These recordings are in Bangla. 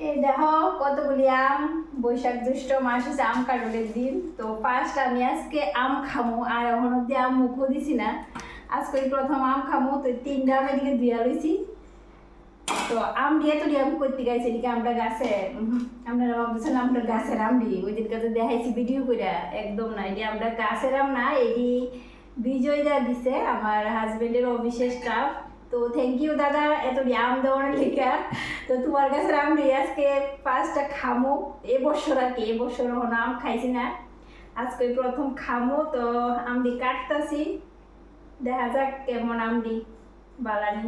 এই দেখো কতগুলি আম। বৈশাখ জ্যৈষ্ঠ মাস হচ্ছে আম কাটলের দিন। তো ফার্স্ট আমি আজকে আম খামো, আর এখন অব্দি আম মুখও দিছি না। আজকে প্রথম আম খামো। তো 3টা আম এদিকে দিয়া লইছি। তো আম দিয়ে তো আম করতে গাইছে এদিকে আমরা গাছে আপনারা ভাবছেন আমরা গাছের আম দিই ওই দিনকে তো দেখাইছি ভিডিও করে। একদম না, এটি আমরা গাছের আম না, এটি বিজয়দা দিছে আমার হাজবেন্ডের অফিসের স্টাফ। তো থ্যাংক ইউ দাদা এতটি আম দেওয়ার লেখা। তো তোমার কাছে আম দিয়ে আজকে ফার্স্টটা খামো এবছর আর কি, এবছর হন আম খাইছি না, আজকে প্রথম খামো। তো আম দি কাটতাছি, দেখা যাক কেমন আম দি বালানি।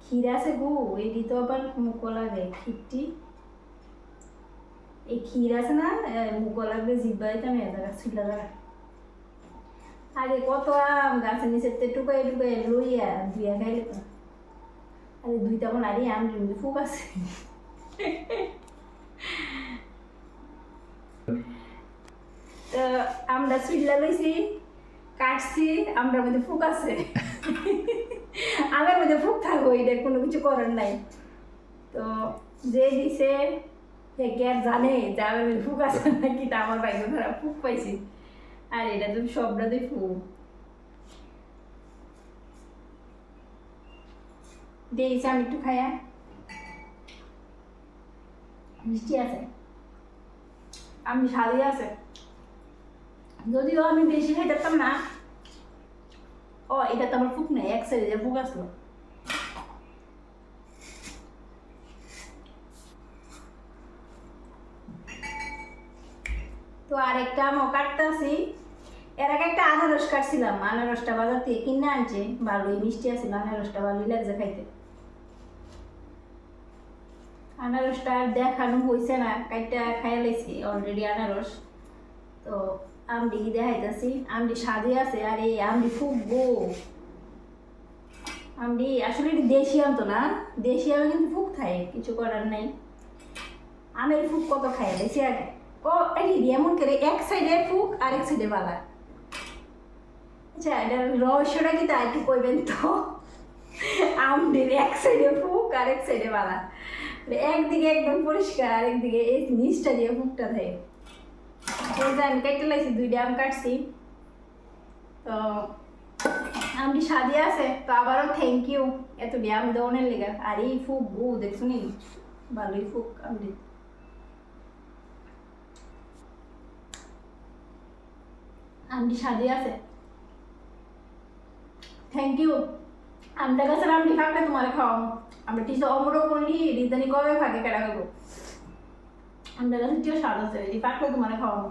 ক্ষীর আছে গো, এটি তো আবার মুখো লাগে ক্ষীরটি। এই ক্ষীর আছে না, মুখো লাগবে জিব্বাই তো মেয়ে জায়গা ছিলা জায়গা। আগে কত আম গাছের নিচে টুকাই টুকাই লইয়া ধুইয়া খাইলে তো। আরে দুইটা মন আরে আম কিন্তু ফুক আছে। তো আমরা ছিলা লইছি, কাটছি, আমরার মধ্যে ফুক আছে। আমের মধ্যে ফুক থাকবো, এটা কোনো কিছু করার নাই। তো যে দিছে সে কি আর জানে যে আমের মধ্যে ফুক আছে নাকি, তা আমার বাইকে ধরা ফুক পাইছি। আর এটা তো সবটাতেই ফুক দিয়েছি। আমি একটু খাইয়া, মিষ্টি আছে, আমি স্বাদই আছে। যদিও আমি বেশি খাইতাম না। ও এটা তো আমার ফুক নেই, এক সাইডে যে ফুক আসলো। তো আরেকটা আমও কাটতেছি। এর আগে একটা আনারস কাটছিলাম, আনারসটা বাজার থেকে কিনে আনছে, ভালোই মিষ্টি আছিল, আনারসটা ভালোই লাগছে খাইতে। আনারসটা আর দেখানো হয়েছে না, কাইটা খাইয়া লাইছি অলরেডি আনারস। তো আমডি দেখাইতেছি, আমডি স্বাদই আছে। আর এই আমডি ফুকবো, আমডি আসলে এটি দেশি আম তো না, দেশি আমে কিন্তু ফুক থাকে, কিছু করার নাই। আমের ফুক কত খাইয়া লাইছি আগে। ও এটি এমন করে এক সাইডে ফুক আর এক সাইডে বালা। আচ্ছা এটার রহস্যটা কি তা একটু কইবেন তো। আমডির এক সাইডে ফুক আর এক সাইডে বালা, একদিকে একদম পরিষ্কার আর একদিকে এই নিচটা দিয়ে ফুকটা থাকে। আমি কেটে লাইছি, 2টা আম কাটছি। তো আমটি স্বাদই আছে। তো আবারও থ্যাংক ইউ এত আম দেওয়ানের লেগা। আর এই ফুক গু দেখছো নি, ভালোই ফুক আমটি। আমটি স্বাদই আছে, থ্যাংক ইউ। আমটা গাছের আমটি ফাঁকলে তোমার খাওয়াবো। আমরা টিসে অমরও করলি রিদানি কবে ফাঁকে কেটা করবো। আমটা গাছের টিও স্বাদ আছে, এই ফাঁকলে তোমার খাওয়াবো।